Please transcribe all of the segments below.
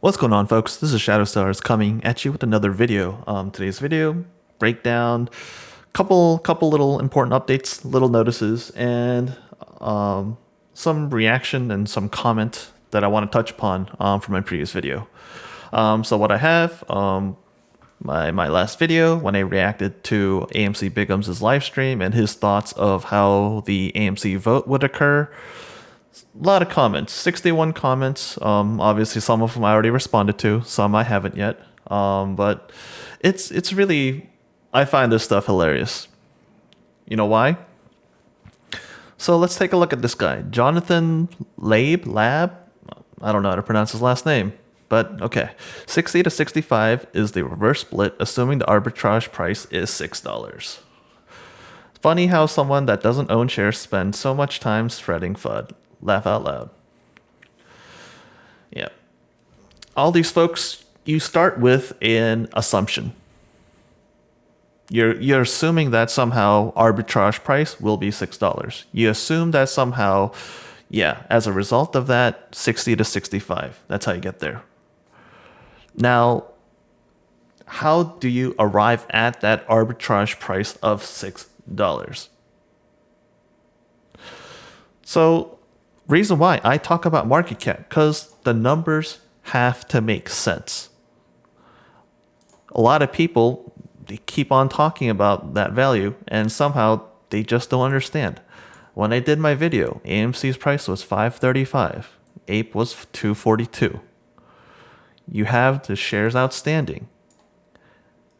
What's going on, folks? This is Shadow Stars coming at you with another video. Today's video breakdown, couple little important updates, little notices, and some reaction and some comment that I want to touch upon from my previous video. So what I have, my last video when I reacted to AMC Bigum's live stream and his thoughts of how the AMC vote would occur. A lot of comments, 61 comments. Obviously, some of them I already responded to, some I haven't yet. But it's really, I find this stuff hilarious. You know why? So let's take a look at this guy, Jonathan Lab. I don't know how to pronounce his last name, but okay. 60 to 65 is the reverse split, assuming the arbitrage price is $6. Funny how someone that doesn't own shares spends so much time spreading FUD. Laugh out loud. Yeah. All these folks, you start with an assumption. You're assuming that somehow arbitrage price will be $6. You assume that somehow, yeah, as a result of that, 60 to 65. That's how you get there. Now, how do you arrive at that arbitrage price of $6? So, reason why I talk about market cap, because the numbers have to make sense. A lot of people, they keep on talking about that value and somehow they just don't understand. When I did my video, AMC's price was $5.35, Ape was $2.42. You have the shares outstanding.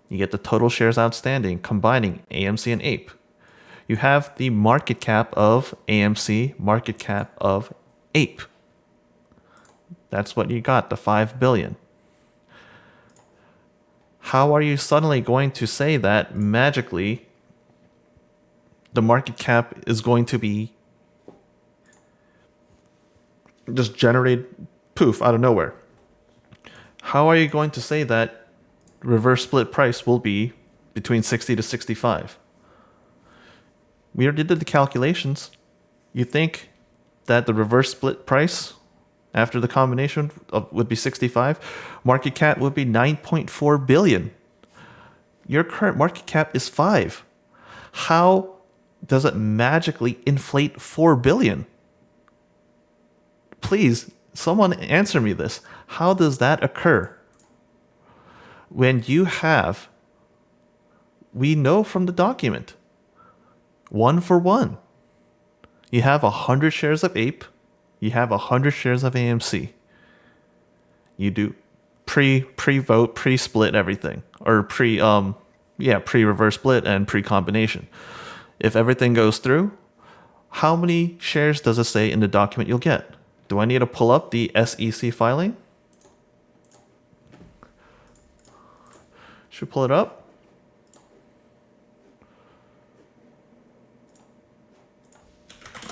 You get the total shares outstanding combining AMC and Ape. You have the market cap of AMC, market cap of Ape. That's what you got, the 5 billion. How are you suddenly going to say that magically the market cap is going to be just generated poof out of nowhere? How are you going to say that reverse split price will be between 60 to 65? We already did the calculations. You think that the reverse split price after the combination would be 65? Market cap would be 9.4 billion. Your current market cap is 5. How does it magically inflate 4 billion? Please, someone answer me this. How does that occur? When you have, we know from the document, 1 for 1. You have 100 shares of Ape. You have 100 shares of AMC. You do pre-vote, pre-split everything. Or pre-reverse split and pre-combination. If everything goes through, how many shares does it say in the document you'll get? Do I need to pull up the SEC filing? Should pull it up.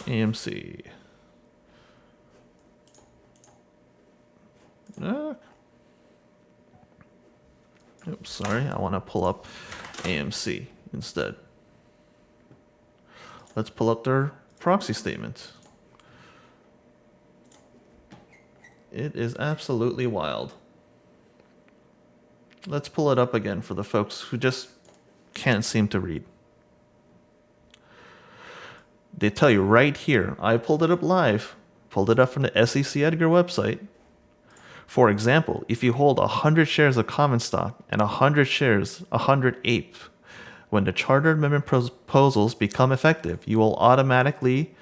AMC. Oops, sorry. I want to pull up AMC instead. Let's pull up their proxy statement. It is absolutely wild. Let's pull it up again for the folks who just can't seem to read. They tell you right here, I pulled it up live, pulled it up from the SEC Edgar website. For example, if you hold 100 shares of common stock and 100 shares, 100 Ape, when the charter amendment proposals become effective, you will automatically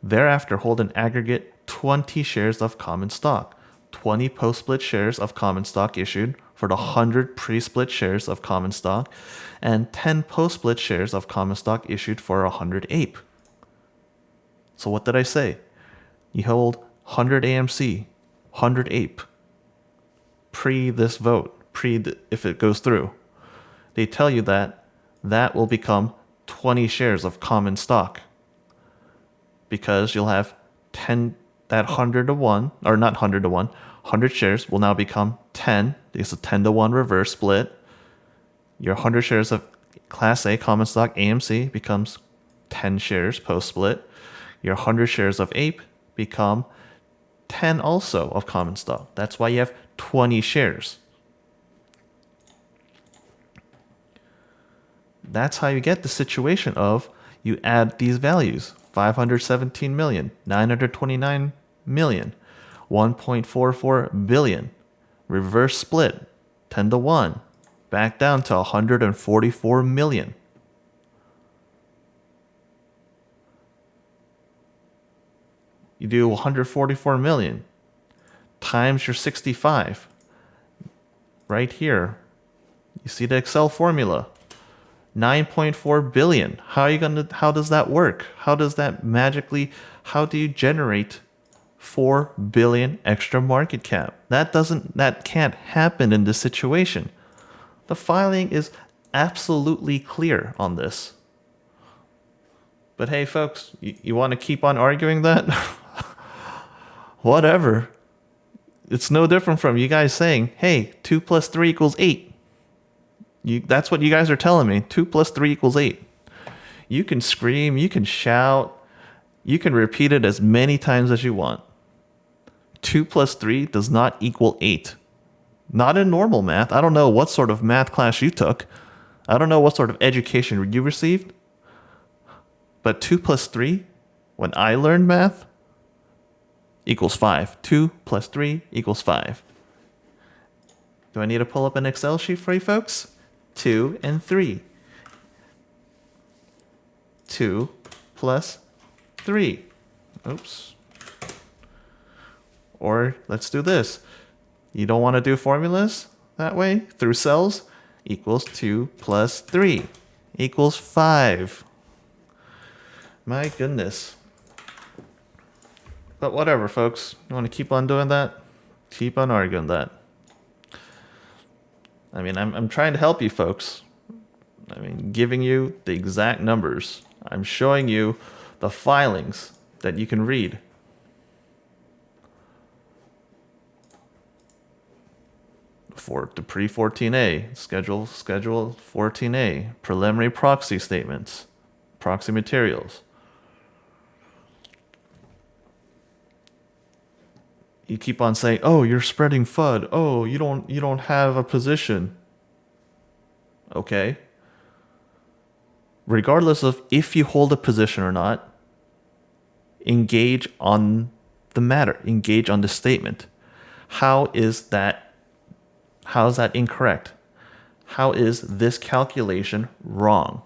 thereafter hold an aggregate 20 shares of common stock, 20 post-split shares of common stock issued for the 100 pre-split shares of common stock, and 10 post-split shares of common stock issued for 100 Ape. So what did I say? You hold 100 AMC, 100 Ape, pre this vote, if it goes through. They tell you that that will become 20 shares of common stock because you'll have 10, that 100 to 1, or not 100 to 1, 100 shares will now become 10. It's a 10 to 1 reverse split. Your 100 shares of Class A common stock AMC becomes 10 shares post split. Your 100 shares of Ape become 10 also of common stock. That's why you have 20 shares. That's how you get the situation of you add these values: 517 million, 929 million, 1.44 billion, reverse split, 10 to 1, back down to 144 million. You do 144 million times your 65. Right here, you see the Excel formula. 9.4 billion. How does that work? How does that magically, how do you generate 4 billion extra market cap? That can't happen in this situation. The filing is absolutely clear on this. But hey, folks, you want to keep on arguing that? Whatever. It's no different from you guys saying, hey, 2 plus 3 equals 8. That's what you guys are telling me. 2 plus 3 equals 8. You can scream, you can shout, you can repeat it as many times as you want. 2 plus 3 does not equal 8. Not in normal math. I don't know what sort of math class you took. I don't know what sort of education you received. But 2 plus 3, when I learned math, equals 5. 2 plus 3 equals 5. Do I need to pull up an Excel sheet for you folks? 2 and 3. 2 plus 3. Oops. Or let's do this. You don't want to do formulas that way? Through cells? Equals 2 plus 3 equals 5. My goodness. But whatever, folks. You want to keep on doing that? Keep on arguing that. I mean, I'm trying to help you folks. I mean, giving you the exact numbers. I'm showing you the filings that you can read. For the pre-14A, schedule 14A, preliminary proxy statements, proxy materials. You keep on saying, "Oh, you're spreading FUD. Oh, you don't have a position." Okay. Regardless of if you hold a position or not, engage on the matter. Engage on the statement. How is that incorrect? How is this calculation wrong?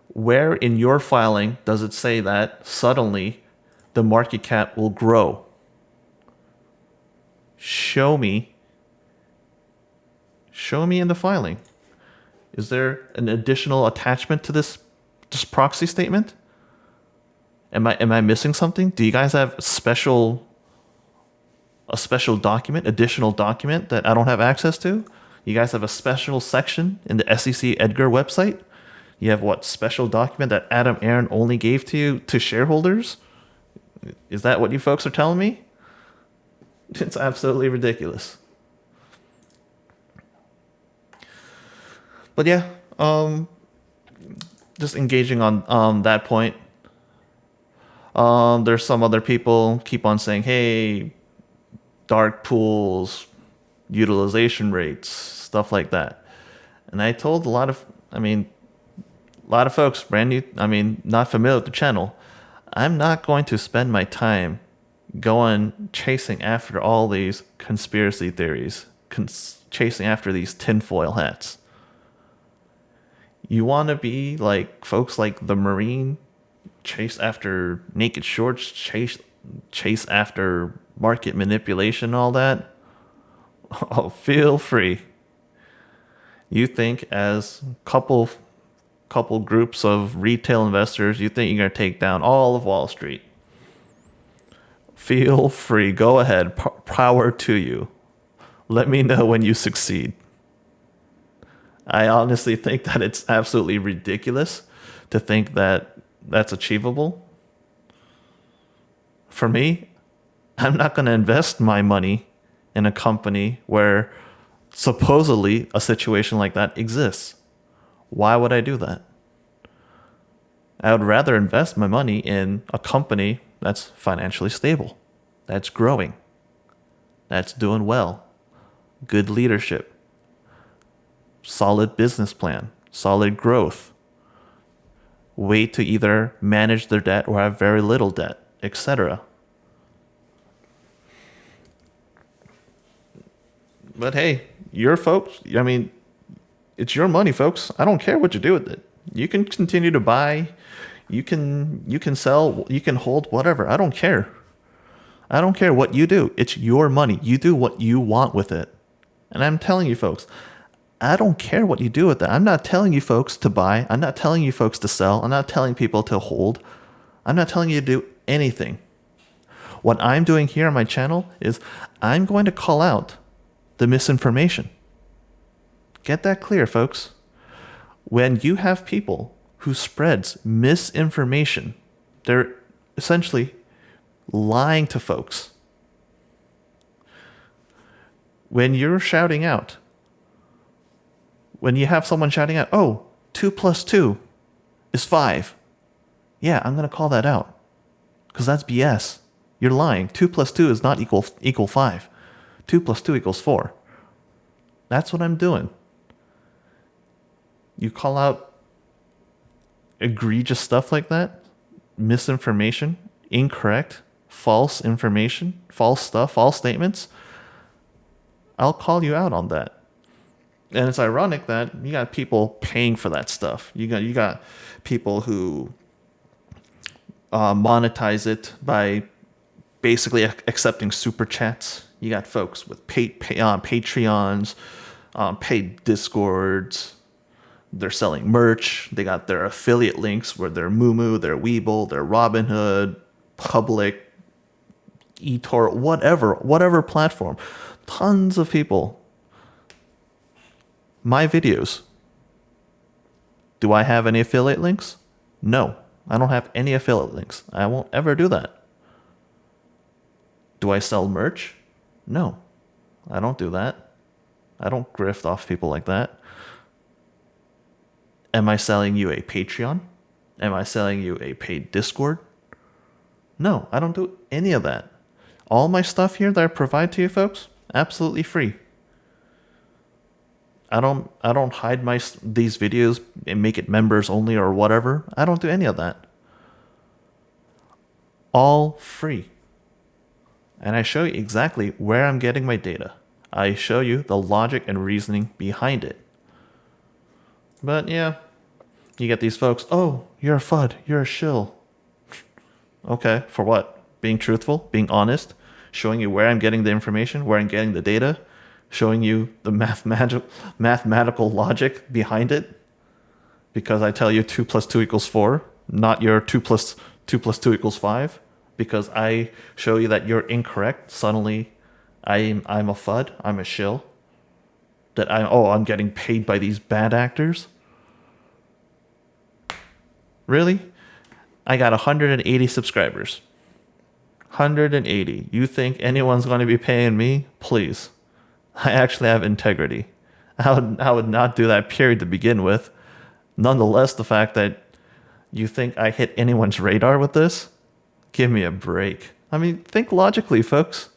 Where in your filing does it say that suddenly the market cap will grow? Show me in the filing. Is there an additional attachment to this proxy statement? Am I missing something? Do you guys have a special document, additional document that I don't have access to? You guys have a special section in the SEC Edgar website? You have what special document that Adam Aaron only gave to you to shareholders? Is that what you folks are telling me? It's absolutely ridiculous. But yeah, just engaging on that point. There's some other people keep on saying, hey, dark pools, utilization rates, stuff like that. And I told a lot of folks, brand new, not familiar with the channel, I'm not going to spend my time going chasing after all these conspiracy theories, chasing after these tinfoil hats. You want to be like folks like the Marine, chase after naked shorts, chase after market manipulation, all that? Oh, feel free. You think as couple groups of retail investors, you think you're going to take down all of Wall Street? Feel free. Go ahead. Power to you. Let me know when you succeed. I honestly think that it's absolutely ridiculous to think that that's achievable. For me, I'm not going to invest my money in a company where supposedly a situation like that exists. Why would I do that? I would rather invest my money in a company that's financially stable, that's growing, that's doing well, good leadership, solid business plan, solid growth, way to either manage their debt or have very little debt, etc. But hey, your folks, I mean, it's your money, folks. I don't care what you do with it. You can continue to buy, you can sell, you can hold, whatever. I don't care. I don't care what you do. It's your money. You do what you want with it. And I'm telling you folks, I don't care what you do with it. I'm not telling you folks to buy. I'm not telling you folks to sell. I'm not telling people to hold. I'm not telling you to do anything. What I'm doing here on my channel is I'm going to call out the misinformation. Get that clear, folks. When you have people who spreads misinformation, they're essentially lying to folks. When you're shouting out, when you have someone shouting out, oh, 2 plus 2 is 5. Yeah, I'm going to call that out. Because that's BS. You're lying. 2 plus 2 is not equal 5. 2 plus 2 equals 4. That's what I'm doing. You call out egregious stuff like that, misinformation, incorrect, false information, false stuff, false statements, I'll call you out on that. And it's ironic that you got people paying for that stuff. You got people who monetize it by basically accepting super chats. You got folks with Patreons, paid Discords. They're selling merch. They got their affiliate links where their Moomoo, their Weeble, their Robinhood, Public, eToro, whatever platform. Tons of people. My videos. Do I have any affiliate links? No, I don't have any affiliate links. I won't ever do that. Do I sell merch? No, I don't do that. I don't grift off people like that. Am I selling you a Patreon? Am I selling you a paid Discord? No, I don't do any of that. All my stuff here that I provide to you folks, absolutely free. I don't hide these videos and make it members only or whatever. I don't do any of that. All free. And I show you exactly where I'm getting my data. I show you the logic and reasoning behind it. But yeah, you get these folks, oh, you're a FUD, you're a shill. Okay, for what? Being truthful, being honest, showing you where I'm getting the information, where I'm getting the data, showing you the mathematical logic behind it. Because I tell you 2 plus 2 equals 4, not your 2 plus 2 equals 5. Because I show you that you're incorrect, suddenly I'm a FUD, I'm a shill. That I'm getting paid by these bad actors. Really? I got 180 subscribers. 180. You think anyone's going to be paying me? Please. I actually have integrity. I would not do that period to begin with. Nonetheless, the fact that you think I hit anyone's radar with this? Give me a break. I mean, think logically, folks.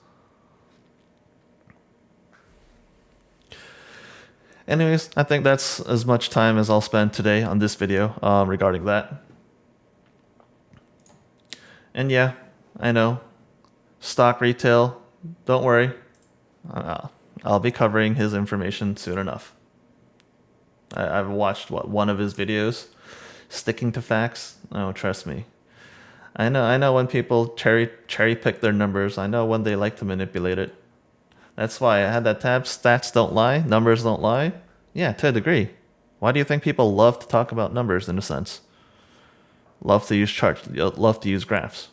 Anyways, I think that's as much time as I'll spend today on this video regarding that. And yeah, I know. Stock retail, don't worry. I'll be covering his information soon enough. I've watched, one of his videos? Sticking to facts? Oh, trust me. I know when people cherry pick their numbers. I know when they like to manipulate it. That's why I had that tab, stats don't lie, numbers don't lie. Yeah, to a degree. Why do you think people love to talk about numbers in a sense? Love to use charts, love to use graphs.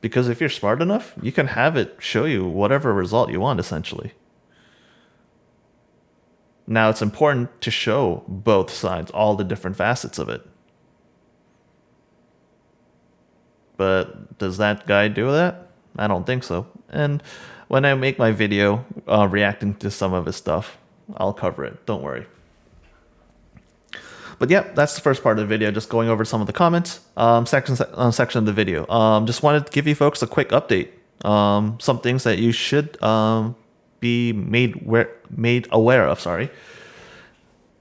Because if you're smart enough, you can have it show you whatever result you want, essentially. Now, it's important to show both sides, all the different facets of it. But does that guy do that? I don't think so. And when I make my video reacting to some of his stuff, I'll cover it. Don't worry. But yeah, that's the first part of the video, just going over some of the comments section of the video. Just wanted to give you folks a quick update. Some things that you should be made aware of. Sorry,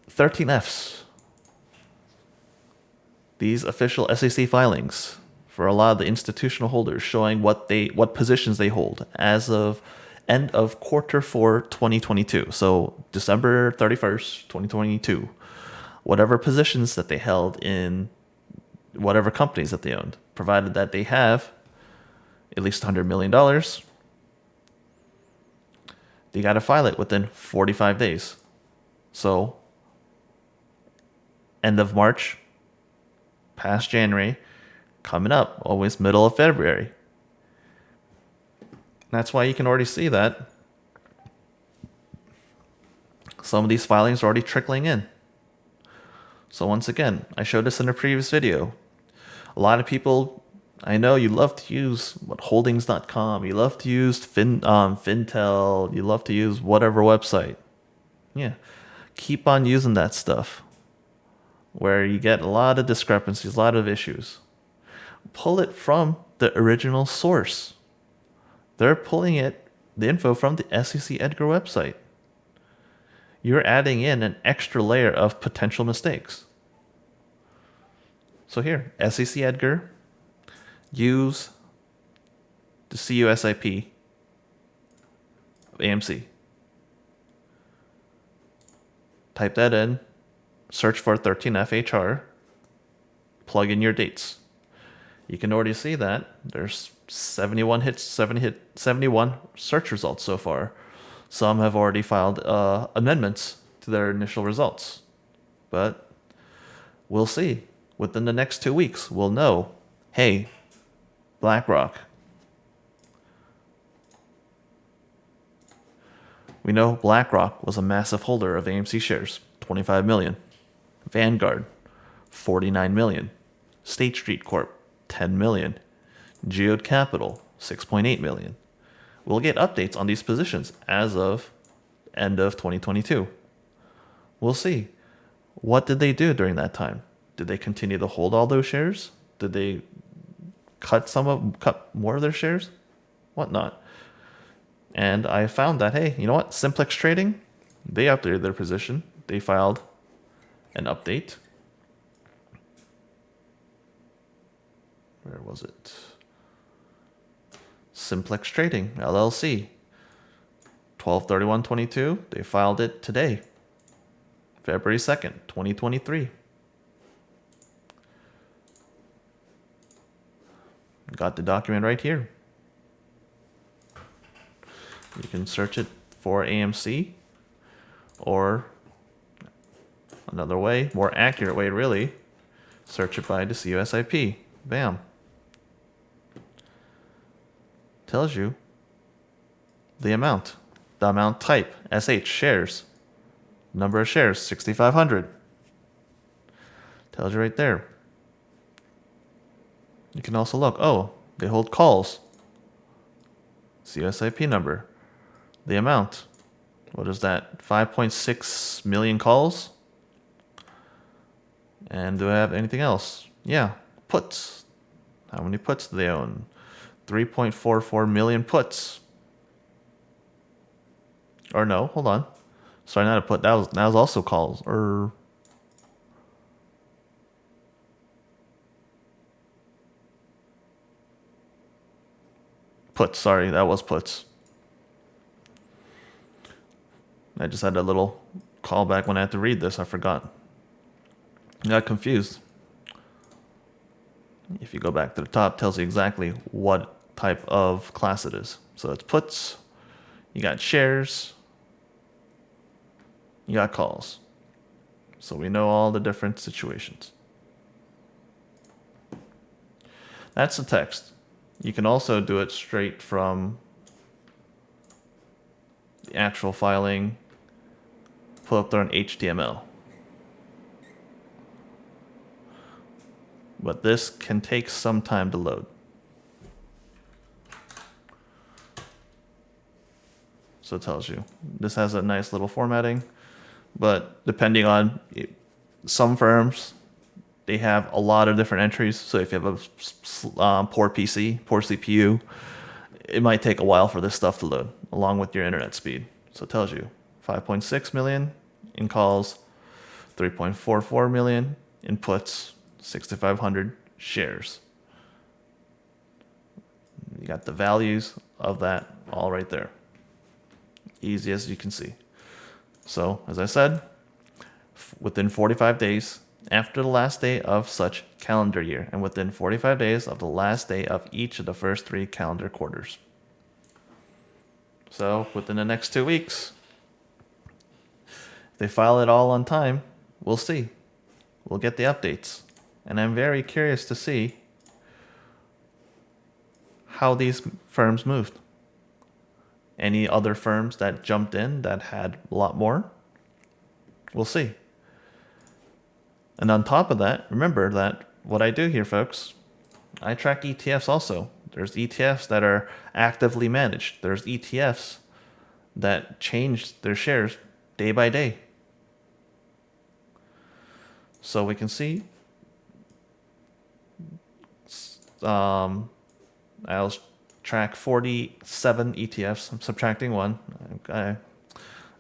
13Fs. These official SEC filings for a lot of the institutional holders showing what positions they hold as of end of Q4 2022. So December 31st, 2022. Whatever positions that they held in whatever companies that they owned, provided that they have at least $100 million, they got to file it within 45 days. So end of March, past January, coming up, always middle of February. That's why you can already see that some of these filings are already trickling in. So once again, I showed this in a previous video. A lot of people, I know you love to use holdings.com, you love to use Fintel, you love to use whatever website. Yeah, keep on using that stuff where you get a lot of discrepancies, a lot of issues. Pull it from the original source. They're pulling the info from the SEC Edgar website. You're adding in an extra layer of potential mistakes. So here, SEC Edgar, use the CUSIP of AMC. Type that in, search for 13FHR, plug in your dates. You can already see that there's 71 search results so far. Some have already filed amendments to their initial results. But we'll see. Within the next 2 weeks, we'll know, hey, BlackRock. We know BlackRock was a massive holder of AMC shares, 25 million. Vanguard, 49 million. State Street Corp, 10 million. Geode Capital, 6.8 million. We'll get updates on these positions as of end of 2022. We'll see. What did they do during that time? Did they continue to hold all those shares? Did they cut more of their shares? Whatnot. And I found that, hey, you know what? Simplex Trading, they updated their position. They filed an update. Where was it? Simplex Trading, LLC. 12/31/22. They filed it today, February 2nd, 2023. Got the document right here. You can search it for AMC, or another way, more accurate way really, search it by the CUSIP. Bam. Tells you the amount type, SH, shares, number of shares, 6,500. Tells you right there. You can also look, oh, they hold calls. CUSIP number, the amount. What is that? 5.6 million calls? And do I have anything else? Yeah, puts. How many puts do they own? 3.44 million puts. Or no, hold on. Sorry, not a put. That was also calls. Or puts. Sorry, that was puts. I just had a little callback when I had to read this. I forgot. I got confused. If you go back to the top, it tells you exactly what type of class it is. So it's puts, you got shares, you got calls. So we know all the different situations. That's the text. You can also do it straight from the actual filing, pull up there in HTML. But this can take some time to load. So it tells you. This has a nice little formatting, but depending on some firms, they have a lot of different entries. So if you have a poor PC, poor CPU, it might take a while for this stuff to load, along with your internet speed. So it tells you 5.6 million in calls, 3.44 million inputs, 6,500 shares. You got the values of that all right there. Easy as you can see. So, as I said, within 45 days after the last day of such calendar year, and within 45 days of the last day of each of the first 3 calendar quarters. So, within the next 2 weeks, if they file it all on time, we'll see. We'll get the updates. And I'm very curious to see how these firms moved. Any other firms that jumped in that had a lot more? We'll see. And on top of that, remember that what I do here, folks, I track ETFs also. There's ETFs that are actively managed. There's ETFs that change their shares day by day. So we can see I'll track 47 ETFs. I'm subtracting one. I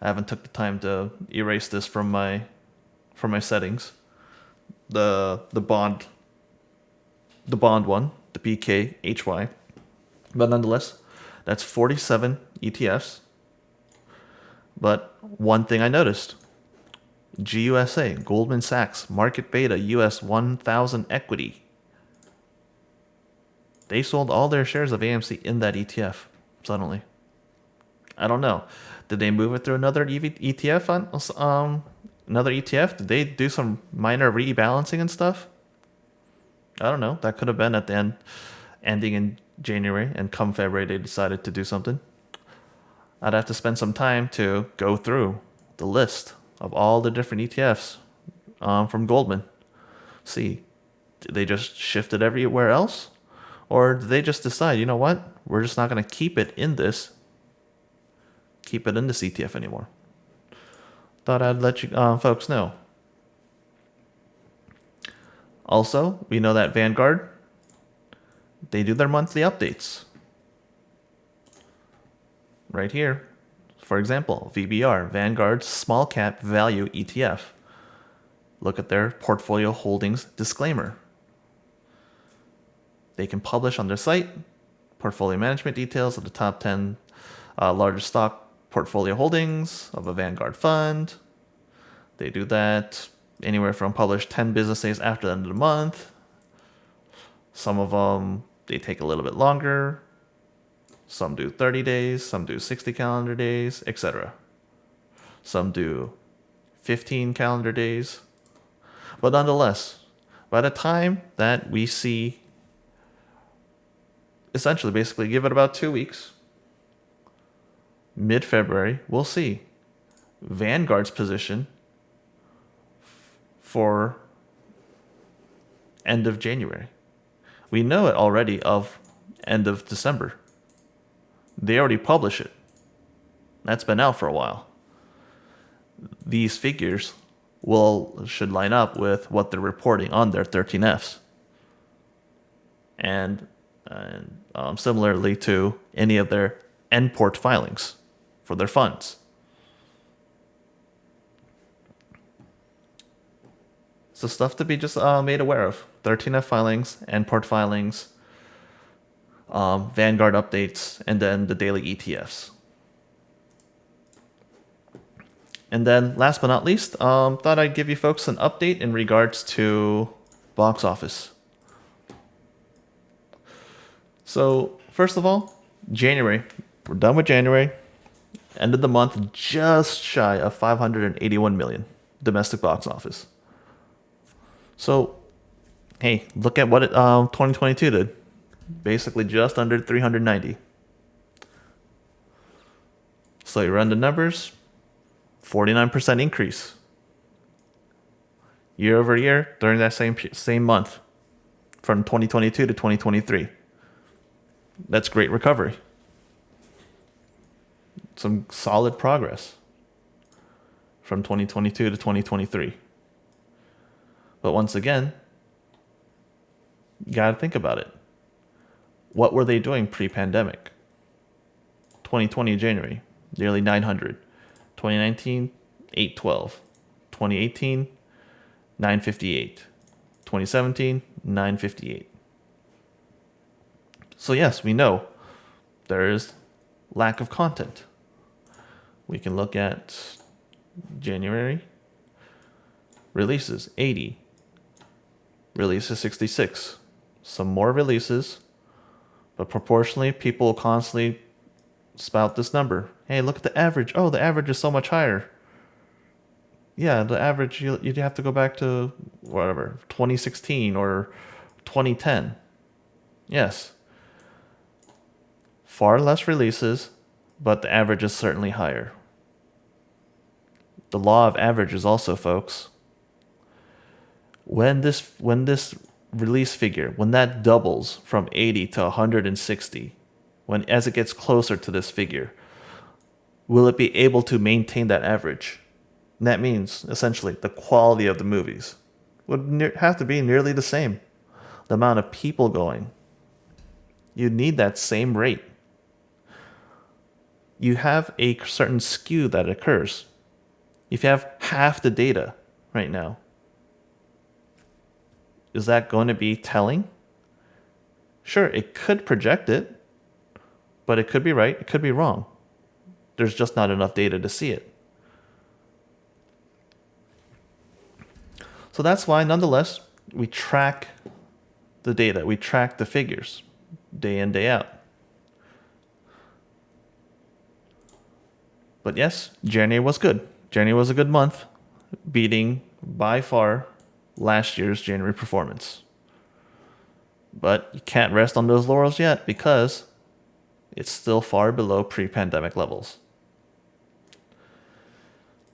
haven't took the time to erase this from my settings. The bond one, the BKHY. But nonetheless, that's 47 ETFs. But one thing I noticed, GUSA, Goldman Sachs, Market Beta, US 1000 Equity. They sold all their shares of AMC in that ETF suddenly. I don't know. Did they move it through another ETF another ETF? Did they do some minor rebalancing and stuff? I don't know. That could have been at the end, ending in January, and come February they decided to do something. I'd have to spend some time to go through the list of all the different ETFs from Goldman. See, did they just shift it everywhere else? Or did they just decide, you know what, we're just not going to keep it in this ETF anymore? Thought I'd let you folks know. Also, we know that Vanguard, they do their monthly updates. Right here, for example, VBR, Vanguard Small Cap Value ETF. Look at their portfolio holdings disclaimer. They can publish on their site portfolio management details of the top 10 largest stock portfolio holdings of a Vanguard fund. They do that anywhere from publish 10 business days after the end of the month. Some of them, they take a little bit longer. Some do 30 days, some do 60 calendar days, etc. Some do 15 calendar days. But nonetheless, by the time that we see, essentially, basically, give it about 2 weeks, mid-February, we'll see Vanguard's position for end of January. We know it already of end of December. They already publish it. That's been out for a while. These figures should line up with what they're reporting on their 13Fs. And similarly to any of their end port filings for their funds. So stuff to be just made aware of. 13F filings, end port filings, Vanguard updates, and then the daily ETFs. And then last but not least, thought I'd give you folks an update in regards to box office. So first of all, January. We're done with January. End of the month, just shy of 581 million domestic box office. So, hey, look at what 2022 did. Basically just under 390. So you run the numbers, 49% increase year over year during that same month from 2022 to 2023. That's great recovery. Some solid progress from 2022 to 2023. But once again, you got to think about it. What were they doing pre-pandemic? 2020 January, nearly 900. 2019, 812. 2018, 958. 2017, 958. So yes, we know there is lack of content. We can look at January. Releases, 80. Releases, 66. Some more releases, but proportionally, people constantly spout this number. Hey, look at the average. Oh, the average is so much higher. Yeah, the average, you'd have to go back to, whatever, 2016 or 2010. Yes. Far less releases, but the average is certainly higher. The law of averages also, folks. When this release figure, when that doubles from 80 to 160, as it gets closer to this figure, will it be able to maintain that average? And that means, essentially, the quality of the movies would have to be nearly the same. The amount of people going. You need that same rate. You have a certain skew that occurs. If you have half the data right now, is that going to be telling? Sure, it could project it, but it could be right, it could be wrong. There's just not enough data to see it. So that's why, nonetheless, we track the data, we track the figures day in, day out. But yes, January was good. January was a good month, beating by far last year's January performance. But you can't rest on those laurels yet because it's still far below pre-pandemic levels.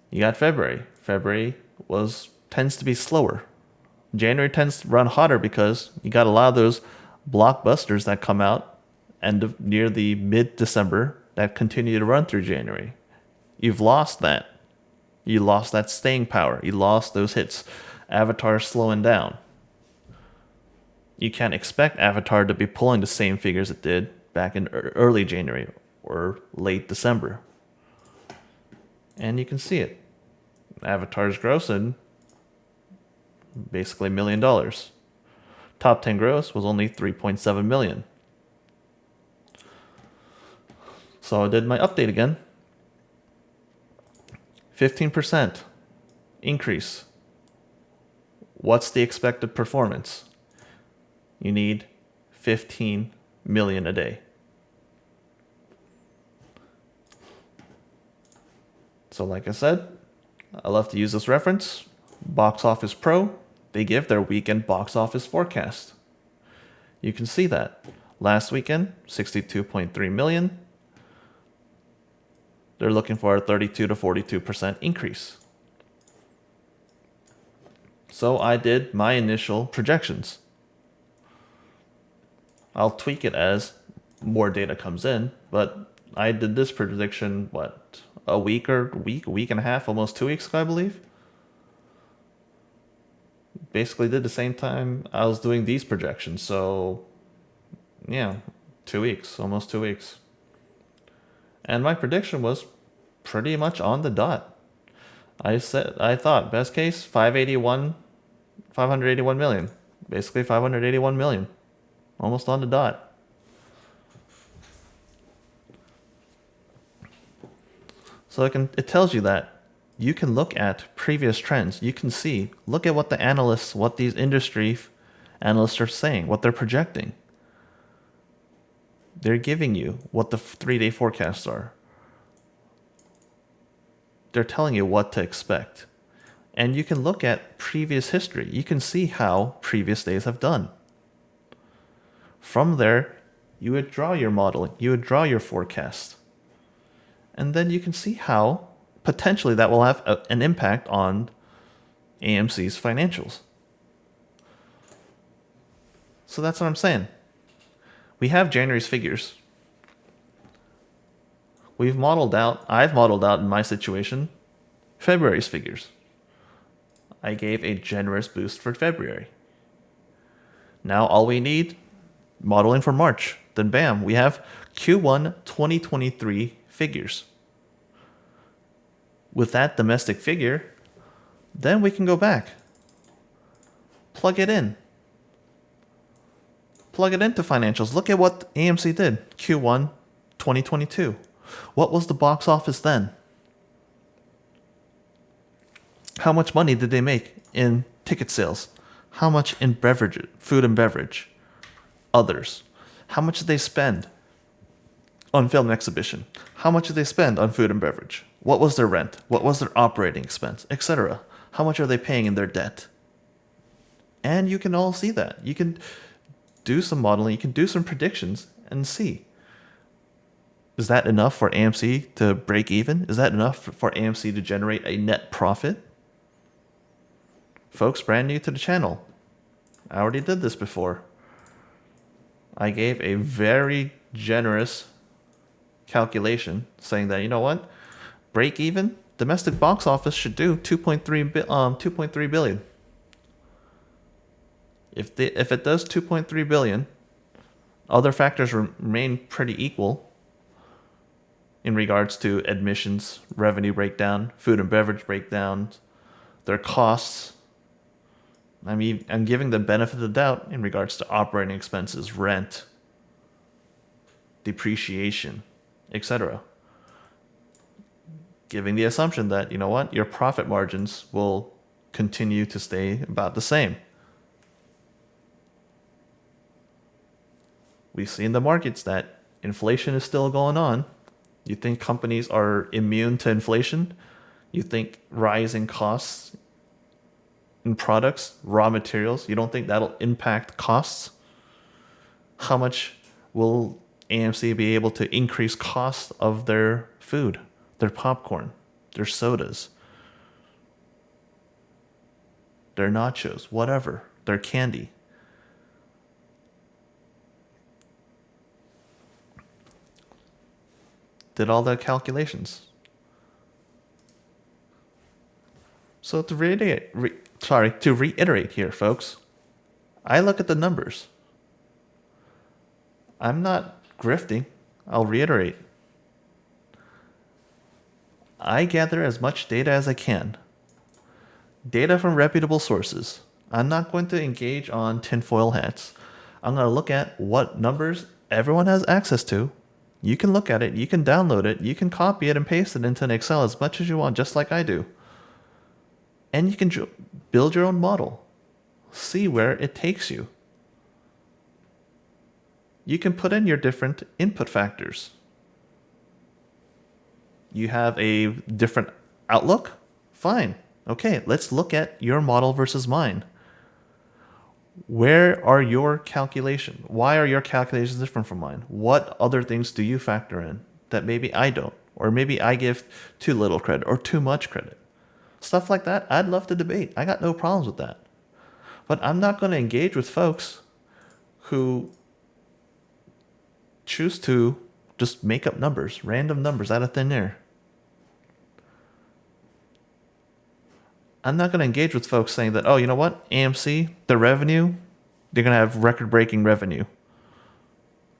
You got February. February tends to be slower. January tends to run hotter because you got a lot of those blockbusters that come out near the mid-December that continue to run through January. You've lost that. You lost that staying power. You lost those hits. Avatar's slowing down. You can't expect Avatar to be pulling the same figures it did back in early January or late December. And you can see it. Avatar's grossing basically $1 million. Top 10 gross was only $3.7 million. So I did my update again. 15% increase. What's the expected performance? You need 15 million a day. So like I said, I love to use this reference. Box Office Pro, they give their weekend box office forecast. You can see that. Last weekend, 62.3 million. They're looking for a 32 to 42% increase. So I did my initial projections. I'll tweak it as more data comes in, but I did this prediction, a week and a half, almost 2 weeks ago, I believe. Basically did the same time I was doing these projections. So yeah, 2 weeks, almost 2 weeks. And my prediction was pretty much on the dot. I thought best case 581 million. Basically 581 million. Almost on the dot. So it tells you that you can look at previous trends. You can see, look at what these industry analysts are saying, what they're projecting. They're giving you what the 3-day forecasts are. They're telling you what to expect. And you can look at previous history. You can see how previous days have done. From there, you would draw your modeling. You would draw your forecast. And then you can see how potentially that will have an impact on AMC's financials. So that's what I'm saying. We have January's figures. I've modeled out in my situation, February's figures. I gave a generous boost for February. Now all we need, modeling for March. then bam, we have Q1 2023 figures. With that domestic figure, then we can go back. Plug it in. Plug it into financials. Look at what AMC did Q1 2022. What was the box office then? How much money did they make in ticket sales? How much in beverage, food and beverage? Others. How much did they spend on film exhibition? How much did they spend on food and beverage? What was their rent? What was their operating expense, etc.? How much are they paying in their debt? And you can all see that. You can do some modeling, you can do some predictions and see. Is that enough for AMC to break even? Is that enough for AMC to generate a net profit? Folks, brand new to the channel, I already did this before. I gave a very generous calculation saying that, you know what, break even, domestic box office should do 2.3 billion. If it does 2.3 billion, other factors remain pretty equal in regards to admissions, revenue breakdown, food and beverage breakdown, their costs. I mean, I'm giving the benefit of the doubt in regards to operating expenses, rent, depreciation, etc. Giving the assumption that, you know what, your profit margins will continue to stay about the same. We see in the markets that inflation is still going on. You think companies are immune to inflation? You think rising costs in products, raw materials, you don't think that'll impact costs? How much will AMC be able to increase costs of their food, their popcorn, their sodas, their nachos, whatever, their candy? Did all the calculations. So to reiterate here, folks, I look at the numbers. I'm not grifting. I'll reiterate. I gather as much data as I can. Data from reputable sources. I'm not going to engage on tinfoil hats. I'm going to look at what numbers everyone has access to. You can look at it, you can download it, you can copy it and paste it into an Excel as much as you want, just like I do. And you can build your own model. See where it takes you. You can put in your different input factors. You have a different outlook? Fine. Okay, let's look at your model versus mine. Where are your calculations? Why are your calculations different from mine? What other things do you factor in that maybe I don't? Or maybe I give too little credit or too much credit? Stuff like that, I'd love to debate. I got no problems with that. But I'm not going to engage with folks who choose to just make up numbers, random numbers out of thin air. I'm not going to engage with folks saying that, oh, you know what, AMC, the revenue, they're going to have record-breaking revenue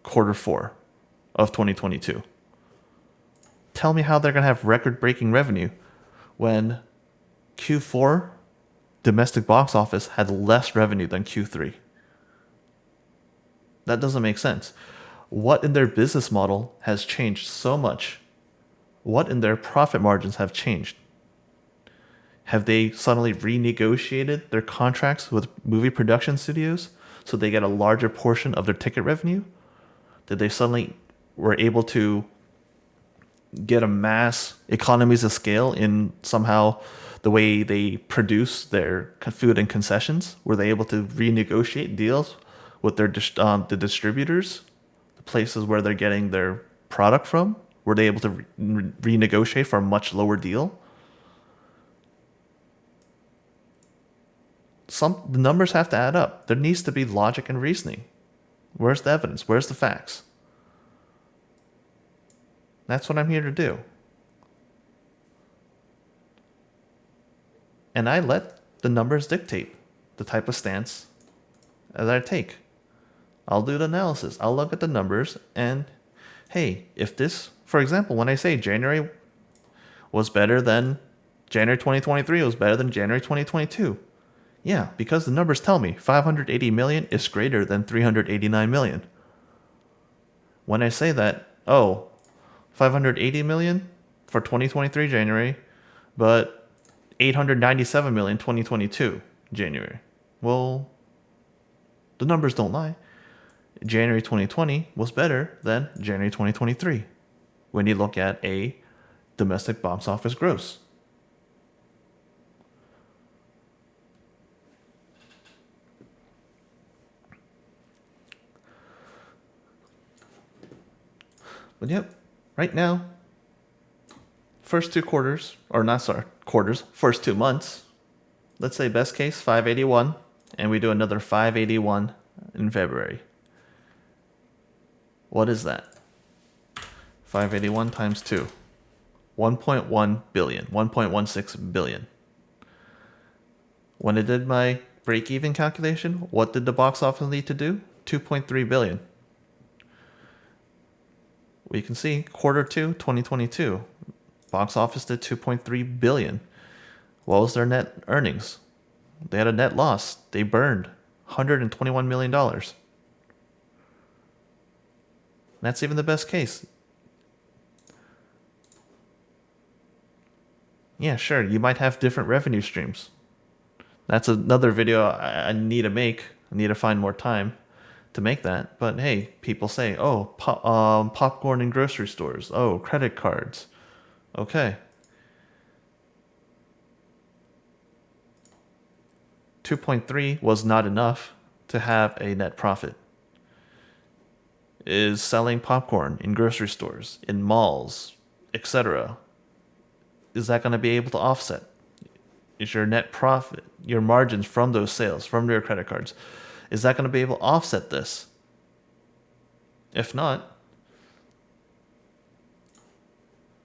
Q4 of 2022. Tell me how they're going to have record-breaking revenue when Q4 domestic box office had less revenue than Q3. That doesn't make sense. What in their business model has changed so much? What in their profit margins have changed? Have they suddenly renegotiated their contracts with movie production studios so they get a larger portion of their ticket revenue? Did they suddenly were able to get a mass economies of scale in somehow the way they produce their food and concessions? Were they able to renegotiate deals with their the distributors, the places where they're getting their product from? Were they able to renegotiate for a much lower deal? The numbers have to add up. There needs to be logic and reasoning. Where's the evidence? Where's the facts? That's what I'm here to do. And I let the numbers dictate the type of stance that I take. I'll do the analysis. I'll look at the numbers and hey, if this, for example, when I say January was better than January 2023 was better than January 2022. Yeah, because the numbers tell me 580 million is greater than 389 million. When I say that, 580 million for 2023 January, but 897 million 2022 January. Well, the numbers don't lie. January 2020 was better than January 2023 when you look at a domestic box office gross. But yep, right now, first 2 quarters, first 2 months, let's say best case 581, and we do another 581 in February. What is that? 581 times 2. 1.1 billion, 1.16 billion. When I did my break-even calculation, what did the box office need to do? 2.3 billion. We can see Q2 2022, box office did 2.3 billion. What was their net earnings? They had a net loss. They burned $121 million. That's even the best case. Yeah, sure, you might have different revenue streams. That's another video I need to make. I need to find more time to make that. But hey, people say, popcorn in grocery stores. Oh, credit cards. Okay. 2.3 was not enough to have a net profit. Is selling popcorn in grocery stores, in malls, etc. Is that going to be able to offset? Is your net profit, your margins from those sales, from your credit cards, is that going to be able to offset this? If not,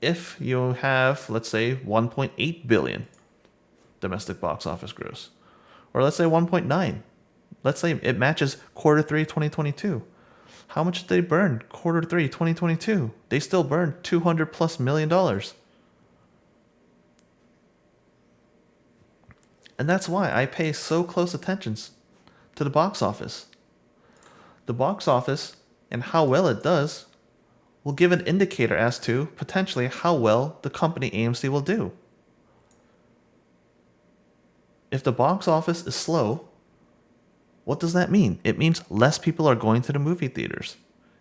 if you have, let's say, 1.8 billion domestic box office gross, or let's say 1.9, let's say it matches Q3 2022. How much did they burn Q3 2022? They still burned $200+ million. And that's why I pay so close attention to the box office. The box office and how well it does will give an indicator as to potentially how well the company AMC will do. If the box office is slow, what does that mean? It means less people are going to the movie theaters.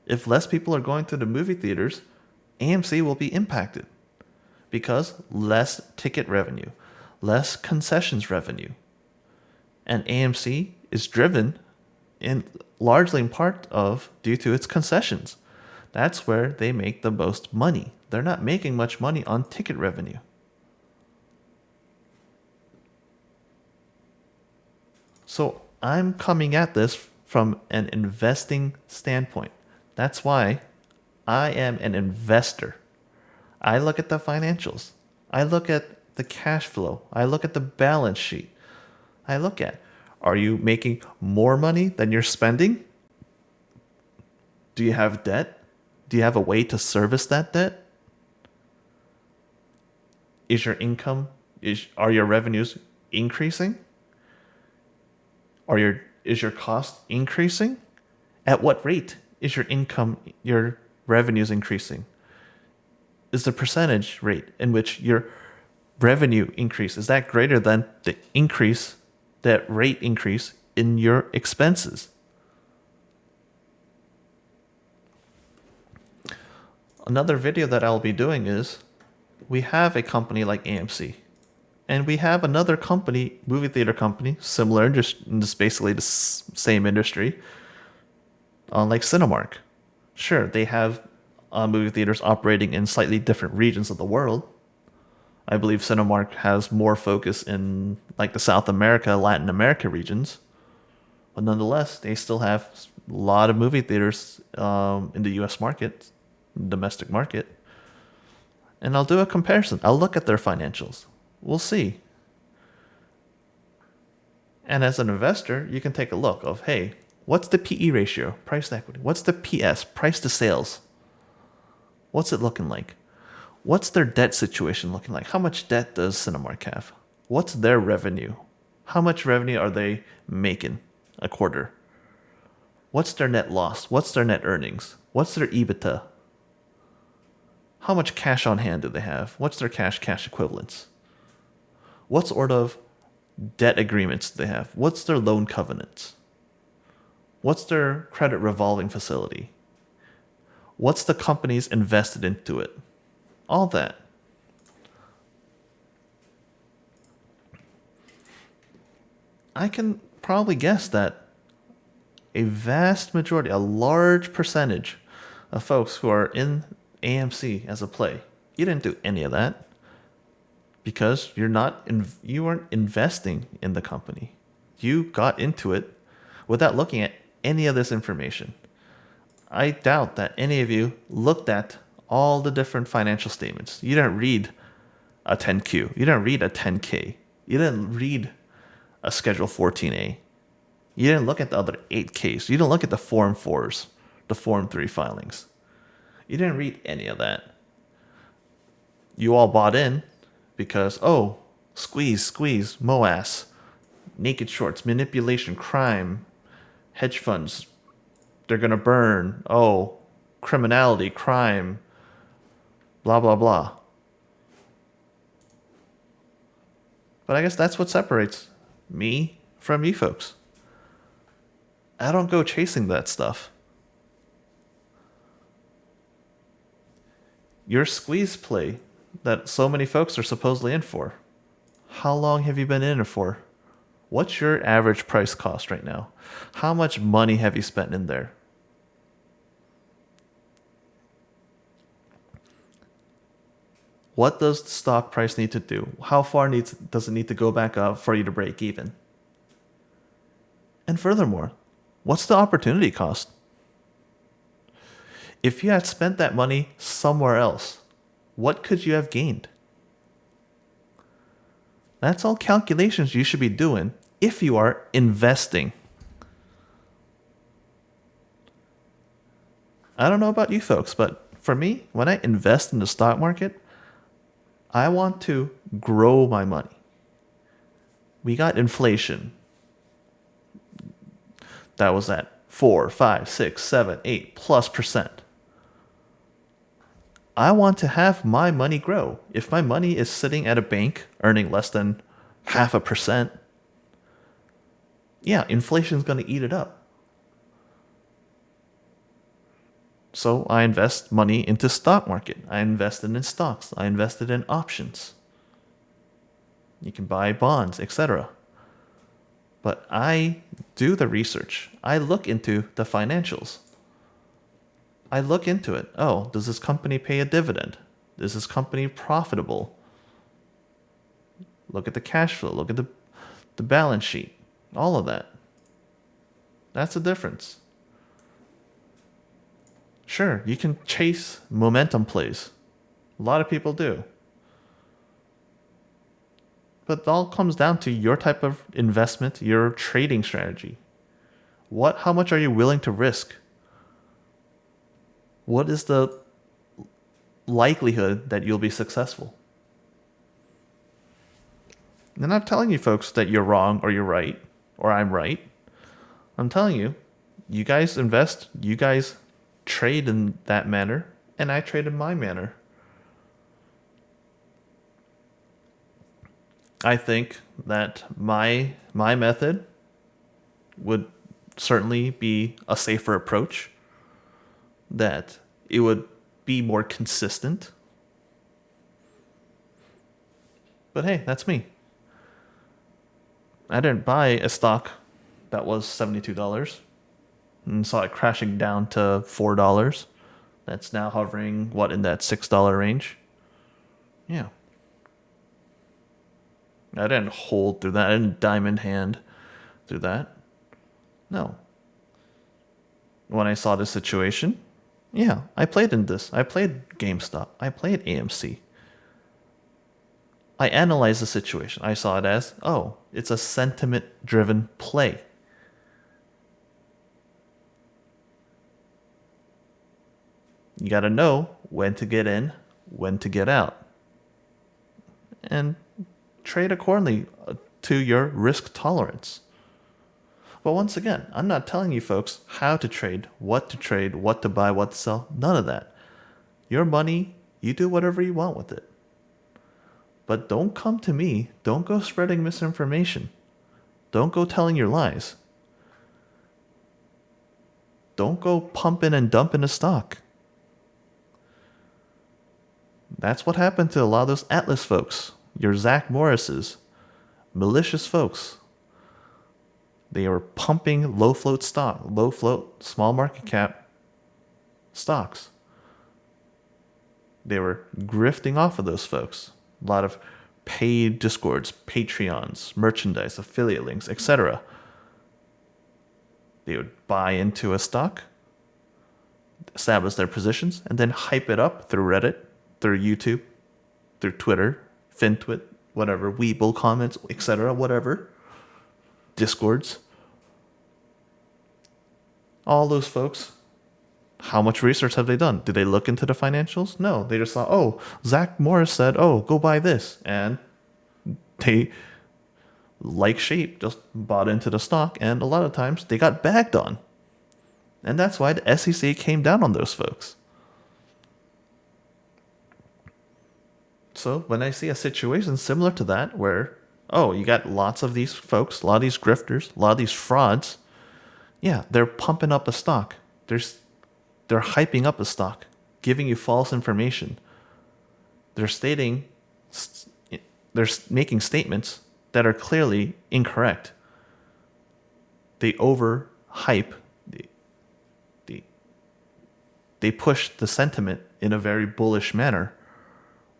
If less people are going to the movie theaters, AMC will be impacted because less ticket revenue, less concessions revenue. And AMC is driven largely in part due to its concessions. That's where they make the most money. They're not making much money on ticket revenue. So I'm coming at this from an investing standpoint. That's why I am an investor. I look at the financials. I look at the cash flow. I look at the balance sheet. I look at, are you making more money than you're spending? Do you have debt? Do you have a way to service that debt? Is your income, are your revenues increasing? Is your cost increasing? At what rate is your income, your revenues increasing? Is the percentage rate in which your revenue increase, is that greater than the increase, that rate increase in your expenses? Another video that I'll be doing is, we have a company like AMC. And we have another company, movie theater company, similar, just basically the same industry, like Cinemark. Sure, they have movie theaters operating in slightly different regions of the world. I believe Cinemark has more focus in like the South America, Latin America regions. But nonetheless, they still have a lot of movie theaters in the US market, domestic market. And I'll do a comparison. I'll look at their financials. We'll see. And as an investor, you can take a look of, hey, What's the PE ratio, price to equity? What's the PS, price to sales? What's it looking like? What's their debt situation looking like? How much debt does Cinemark have? What's their revenue? How much revenue are they making a quarter? What's their net loss? What's their net earnings? What's their EBITDA? How much cash on hand do they have? What's their cash equivalents? What sort of debt agreements do they have? What's their loan covenants? What's their credit revolving facility? What's the company's invested into it? All that. I can probably guess that a vast majority, a large percentage of folks who are in AMC as a play, you didn't do any of that because you weren't investing in the company. You got into it without looking at any of this information. I doubt that any of you looked at all the different financial statements. You didn't read a 10Q. You didn't read a 10K. You didn't read a Schedule 14A. You didn't look at the other 8Ks. You didn't look at the Form 4s, the Form 3 filings. You didn't read any of that. You all bought in because, oh, squeeze, MOAS, naked shorts, manipulation, crime, hedge funds, they're going to burn, oh, criminality, crime, blah, blah, blah. But I guess that's what separates me from you folks. I don't go chasing that stuff. Your squeeze play that so many folks are supposedly in for, how long have you been in it for? What's your average price cost right now? How much money have you spent in there? What does the stock price need to do? How far does it need to go back up for you to break even? And furthermore, what's the opportunity cost? If you had spent that money somewhere else, what could you have gained? That's all calculations you should be doing if you are investing. I don't know about you folks, but for me, when I invest in the stock market, I want to grow my money. We got inflation. That was at 4, 5, 6, 7, 8+%. I want to have my money grow. If my money is sitting at a bank earning less than 0.5%, yeah, inflation's going to eat it up. So I invest money into stock market. I invested in stocks. I invested in options. You can buy bonds, etc. But I do the research. I look into the financials. I look into it. Oh, does this company pay a dividend? Is this company profitable? Look at the cash flow. Look at the balance sheet. All of that. That's the difference. Sure, you can chase momentum plays. A lot of people do. But it all comes down to your type of investment, your trading strategy. How much are you willing to risk? What is the likelihood that you'll be successful? And I'm not telling you folks that you're wrong or you're right or I'm right. I'm telling you, you guys invest, you guys trade in that manner, and I trade in my manner. I think that my method would certainly be a safer approach, that it would be more consistent. But hey, that's me. I didn't buy a stock that was $72 and saw it crashing down to $4. That's now hovering, in that $6 range? Yeah. I didn't hold through that. I didn't diamond hand through that. No. When I saw this situation, yeah, I played in this. I played GameStop. I played AMC. I analyzed the situation. I saw it as, oh, it's a sentiment-driven play. You got to know when to get in, when to get out, and trade accordingly to your risk tolerance. But once again, I'm not telling you folks how to trade, what to buy, what to sell. None of that. Your money, you do whatever you want with it. But don't come to me. Don't go spreading misinformation. Don't go telling your lies. Don't go pumping and dumping a stock. That's what happened to a lot of those Atlas folks, your Zach Morrises, malicious folks. They were pumping low float, small market cap stocks. They were grifting off of those folks. A lot of paid Discords, Patreons, merchandise, affiliate links, etc. They would buy into a stock, establish their positions, and then hype it up through Reddit, through YouTube, through Twitter, FinTwit, whatever, Weeble comments, etc., whatever, Discords. All those folks, how much research have they done? Did they look into the financials? No, they just thought, oh, Zach Morris said, oh, go buy this. And they, like sheep, just bought into the stock, and a lot of times they got bagged on. And that's why the SEC came down on those folks. So when I see a situation similar to that where, oh, you got lots of these folks, a lot of these grifters, a lot of these frauds, yeah, they're pumping up a stock. They're hyping up a stock, giving you false information. They're making statements that are clearly incorrect. They overhype. They push the sentiment in a very bullish manner,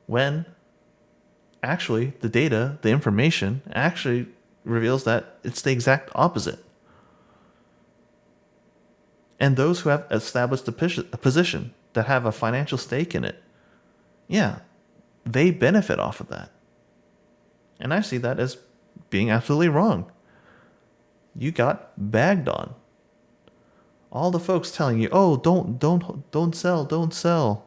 when actually the data, the information, actually reveals that it's the exact opposite. And those who have established a position, that have a financial stake in it, yeah, they benefit off of that. And I see that as being absolutely wrong. You got bagged on. All the folks telling you, oh, don't sell.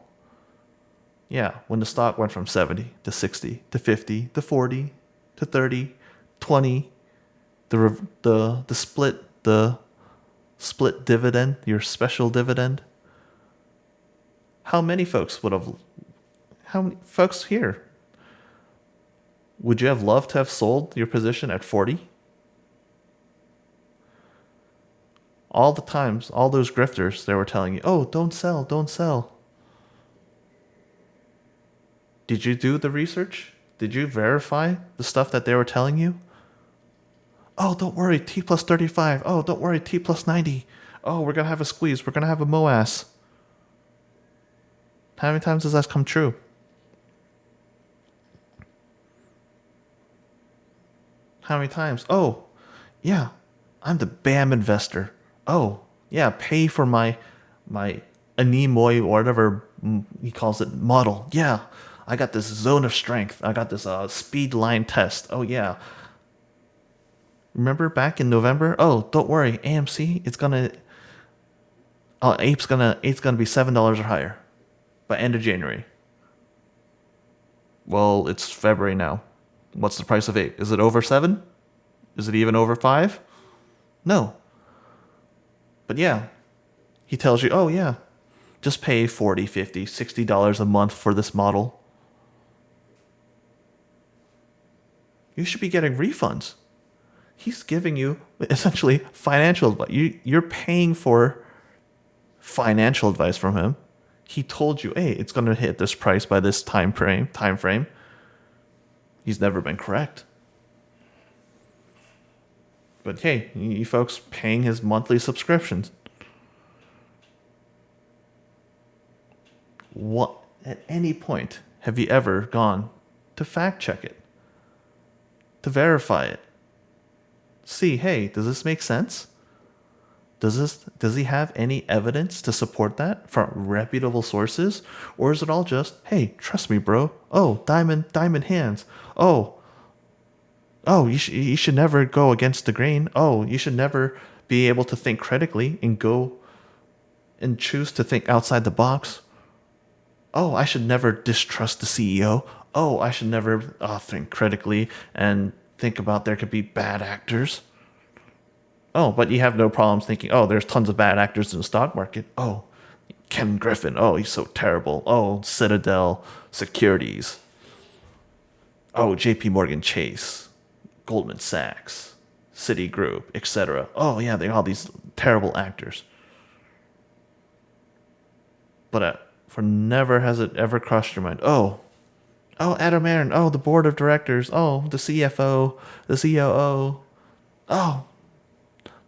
Yeah, when the stock went from 70 to 60 to 50 to 40 to 30, 20, the split dividend, your special dividend. How many folks here would you have loved to have sold your position at 40? All the times, all those grifters, they were telling you, oh, don't sell. Did you do the research? Did you verify the stuff that they were telling you? Oh, don't worry, T plus 35. Oh, don't worry, T plus 90. Oh, we're going to have a squeeze. We're going to have a MOAS. How many times does that come true? How many times? Oh, yeah, I'm the BAM investor. Oh, yeah, pay for my Anemoy or whatever he calls it model. Yeah, I got this zone of strength. I got this speed line test. Oh, yeah. Remember back in November? Oh, don't worry, AMC, Apes gonna be $7 or higher by end of January. Well, it's February now. What's the price of Ape? Is it over 7? Is it even over 5? No. But yeah, he tells you, oh yeah, just pay $40, $50, $60 a month for this model. You should be getting refunds. He's giving you essentially financial advice. You're paying for financial advice from him. He told you, hey, it's going to hit this price by this time frame. He's never been correct. But hey, you folks paying his monthly subscriptions. What, at any point, have you ever gone to fact check it? To verify it? See, hey, does this make sense? Does he have any evidence to support that from reputable sources? Or is it all just, hey, trust me, bro. Oh, diamond hands. Oh, you should never go against the grain. Oh, you should never be able to think critically and go and choose to think outside the box. Oh, I should never distrust the CEO. Oh, I should never think critically and think about there could be bad actors. Oh, but you have no problems thinking, oh, there's tons of bad actors in the stock market. Oh, Ken Griffin. Oh, he's so terrible. Oh, Citadel Securities. Oh, JP Morgan Chase, Goldman Sachs, Citigroup, etc. Oh, yeah, they're all these terrible actors. But for never has it ever crossed your mind. Oh, Adam Aaron. Oh, the board of directors. Oh, the CFO, the COO. Oh,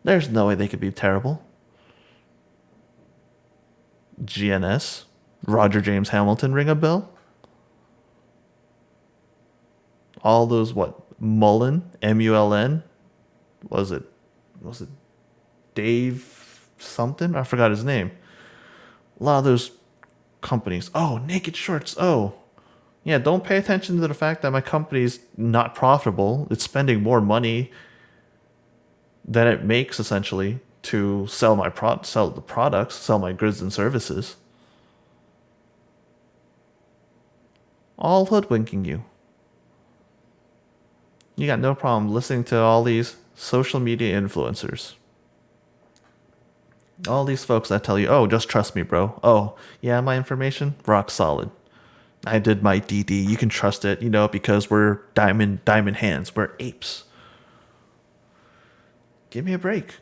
there's no way they could be terrible. GNS, Roger James Hamilton, ring a bell? All those what? Mullen, MULN? Was it was it Dave something? I forgot his name. A lot of those companies. Oh, Naked Shorts. Oh, yeah, don't pay attention to the fact that my company's not profitable. It's spending more money than it makes essentially to sell the products, sell my goods and services. All hoodwinking you. You got no problem listening to all these social media influencers. All these folks that tell you, oh, just trust me, bro. Oh, yeah, my information, rock solid. I did my DD. You can trust it, because we're diamond hands. We're apes. Give me a break.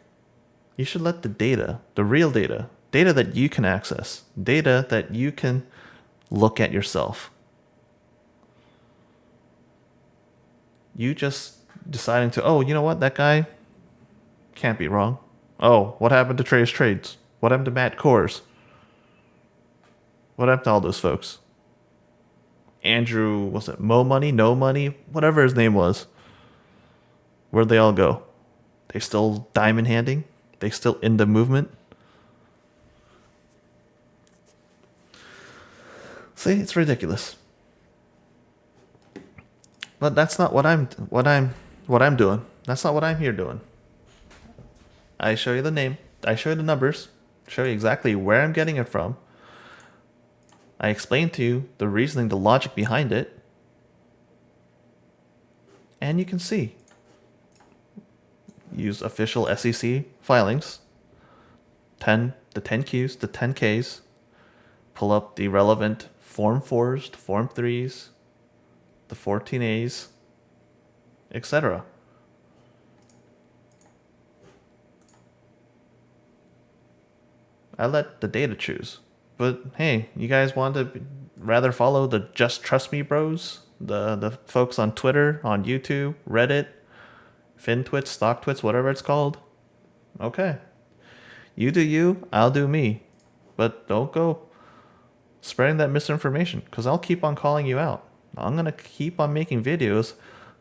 You should let the data, the real data that you can access, data that you can look at yourself. You just deciding to, oh, you know what? That guy can't be wrong. Oh, what happened to Trace Trades? What happened to Matt Kors? What happened to all those folks? Andrew, was it Mo Money, No Money, whatever his name was. Where'd they all go? They still diamond handing? They still in the movement? See, it's ridiculous. But that's not what I'm doing. That's not what I'm here doing. I show you the name, I show you the numbers, show you exactly where I'm getting it from. I explain to you the reasoning, the logic behind it. And you can see. Use official SEC filings. The 10Qs, the 10Ks. Pull up the relevant Form 4s, the Form 3s, the 14As, etc. I let the data choose. But hey, you guys want to rather follow the Just Trust Me bros? The folks on Twitter, on YouTube, Reddit, FinTwits, StockTwits, whatever it's called? Okay. You do you, I'll do me. But don't go spreading that misinformation, because I'll keep on calling you out. I'm going to keep on making videos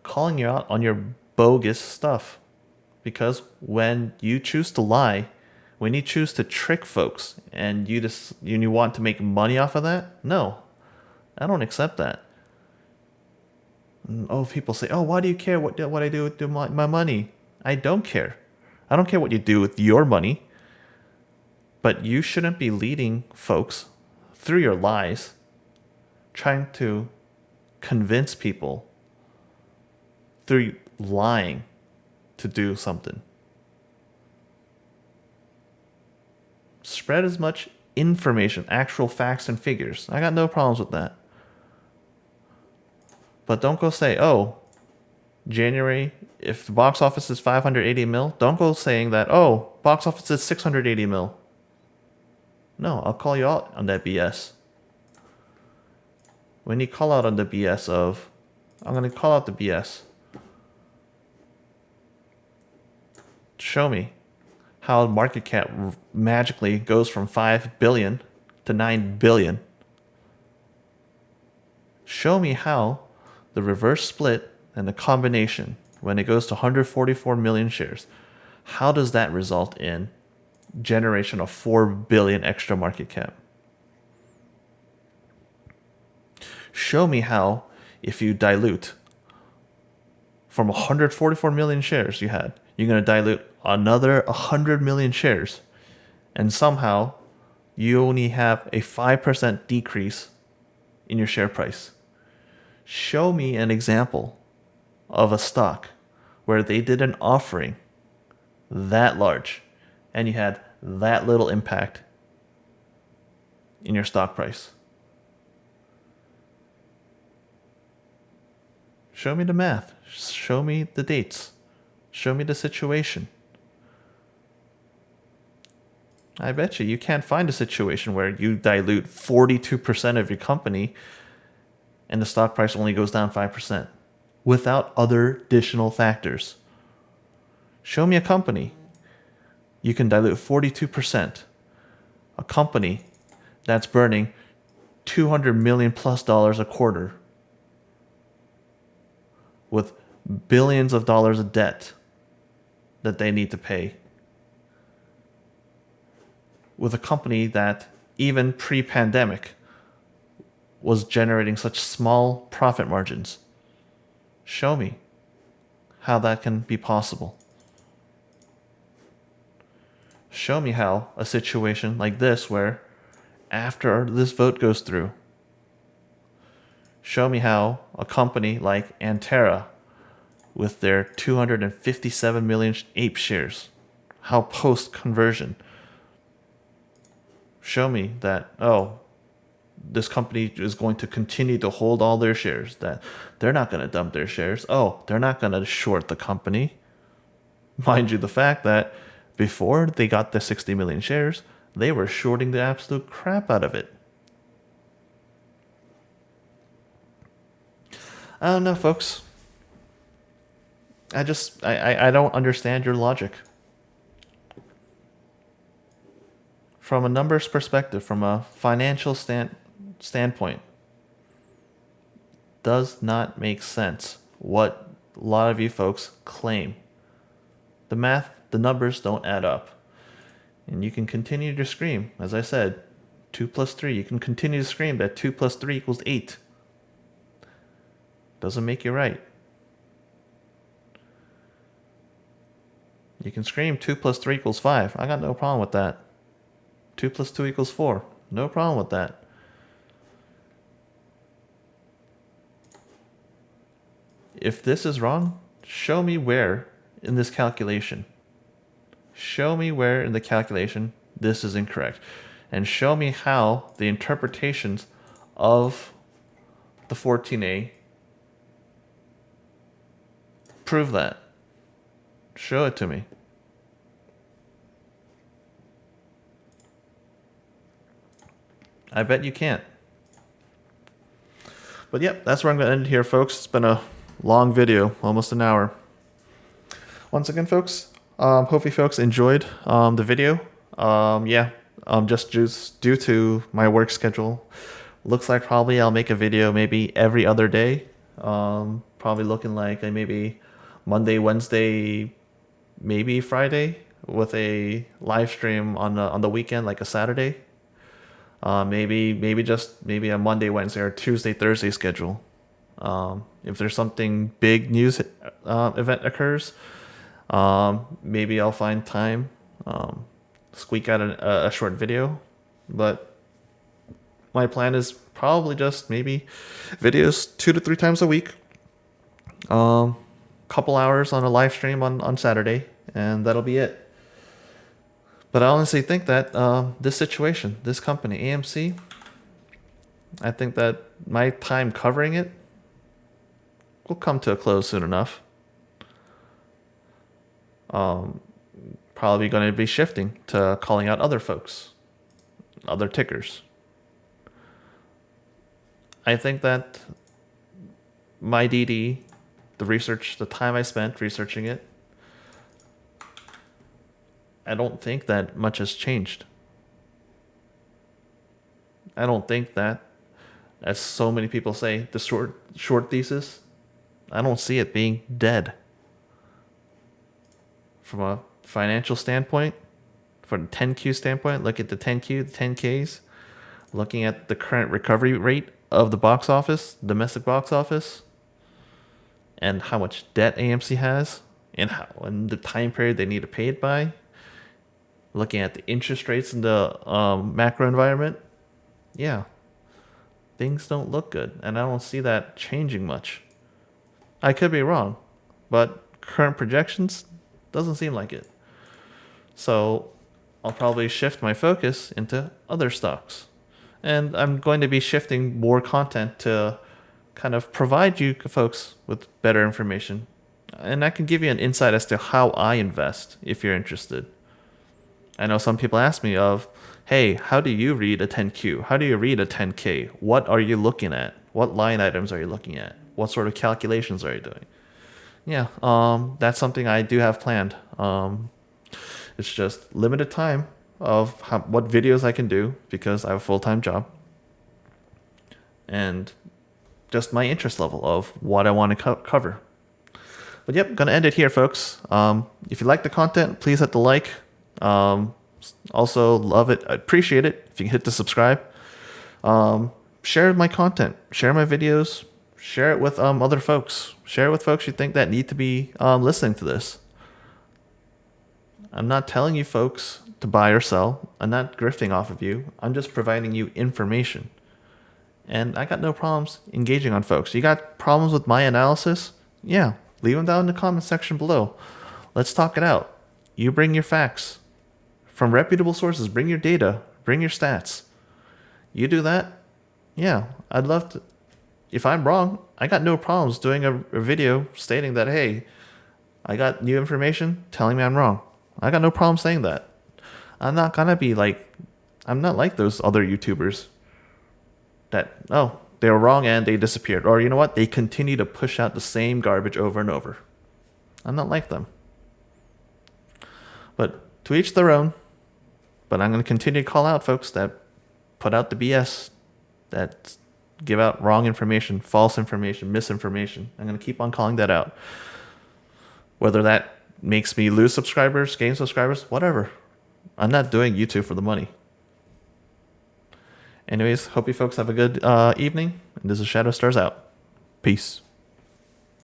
calling you out on your bogus stuff. Because when you choose to lie, when you choose to trick folks and you want to make money off of that, no, I don't accept that. Oh, people say, oh, why do you care what I do with my money? I don't care. I don't care what you do with your money. But you shouldn't be leading folks through your lies, trying to convince people through lying to do something. Spread as much information, actual facts and figures. I got no problems with that. But don't go say, oh, January, if the box office is 580 mil, don't go saying that, oh, box office is 680 mil. No, I'll call you out on that BS. When you call out on the BS of, I'm going to call out the BS. Show me how market cap magically goes from 5 billion to 9 billion. Show me how the reverse split and the combination, when it goes to 144 million shares, how does that result in generation of 4 billion extra market cap? Show me how, if you dilute from 144 million shares you had, you're going to dilute another 100 million shares, and somehow you only have a 5% decrease in your share price. Show me an example of a stock where they did an offering that large and you had that little impact in your stock price. Show me the math. Show me the dates. Show me the situation. I bet you can't find a situation where you dilute 42% of your company and the stock price only goes down 5% without other additional factors. Show me a company you can dilute 42%, a company that's burning $200 million plus a quarter with billions of dollars of debt that they need to pay, with a company that even pre-pandemic was generating such small profit margins. Show me how that can be possible. Show me how a situation like this, where after this vote goes through, show me how a company like Antera, with their 257 million Ape shares, how post-conversion, show me that, oh, this company is going to continue to hold all their shares, that they're not going to dump their shares. Oh, they're not going to short the company. Mind you, the fact that before they got the 60 million shares, they were shorting the absolute crap out of it. I don't know, folks. I don't understand your logic. From a numbers perspective, from a financial standpoint, does not make sense what a lot of you folks claim. The math, the numbers don't add up. And you can continue to scream, as I said, 2 plus 3. You can continue to scream that 2 plus 3 equals 8. Doesn't make you right. You can scream 2 plus 3 equals 5. I got no problem with that. 2 plus 2 equals 4. No problem with that. If this is wrong, show me where in this calculation. Show me where in the calculation this is incorrect. And show me how the interpretations of the 14A prove that. Show it to me. I bet you can't. But yep, that's where I'm going to end it here, folks. It's been a long video, almost an hour. Once again, folks, hopefully folks enjoyed the video. Just due to my work schedule, looks like probably I'll make a video maybe every other day. Probably looking like maybe Monday, Wednesday, maybe Friday, with a live stream on the weekend, like a Saturday. Maybe a Monday, Wednesday, or Tuesday, Thursday schedule. If there's something big news event occurs, maybe I'll find time, squeak out a short video. But my plan is probably just maybe videos 2 to 3 times a week. Couple hours on a live stream on Saturday, and that'll be it. But I honestly think that this situation, this company, AMC, I think that my time covering it will come to a close soon enough. Probably going to be shifting to calling out other folks, other tickers. I think that my DD, the research, the time I spent researching it, I don't think that much has changed. I don't think that, as so many people say, the short thesis, I don't see it being dead. From a financial standpoint, from a 10Q standpoint, look at the 10Q, the 10Ks, looking at the current recovery rate of the box office, domestic box office, and how much debt AMC has, and the time period they need to pay it by. Looking at the interest rates in the macro environment, yeah, things don't look good, and I don't see that changing much. I could be wrong, but current projections doesn't seem like it. So I'll probably shift my focus into other stocks. And I'm going to be shifting more content to kind of provide you folks with better information. And I can give you an insight as to how I invest if you're interested. I know some people ask me of, hey, how do you read a 10Q? How do you read a 10K? What are you looking at? What line items are you looking at? What sort of calculations are you doing? Yeah, that's something I do have planned. It's just limited time of what videos I can do because I have a full-time job, and just my interest level of what I want to cover. But yep, gonna end it here, folks. If you like the content, please hit the like. Also, love it. I'd appreciate it if you can hit the subscribe. Share my content, share my videos, share it with other folks. Share it with folks you think that need to be listening to this. I'm not telling you folks to buy or sell. I'm not grifting off of you. I'm just providing you information. And I got no problems engaging on folks. You got problems with my analysis? Yeah, leave them down in the comment section below. Let's talk it out. You bring your facts from reputable sources. Bring your data. Bring your stats. You do that? Yeah, I'd love to. If I'm wrong, I got no problems doing a video stating that, hey, I got new information telling me I'm wrong. I got no problem saying that. I'm not gonna be like, I'm not like those other YouTubers that, oh, they were wrong and they disappeared. Or you know what? They continue to push out the same garbage over and over. I'm not like them. But to each their own. But I'm going to continue to call out folks that put out the BS, that give out wrong information, false information, misinformation. I'm going to keep on calling that out. Whether that makes me lose subscribers, gain subscribers, whatever. I'm not doing YouTube for the money. Anyways, hope you folks have a good evening. And this is Shadow Stars out. Peace.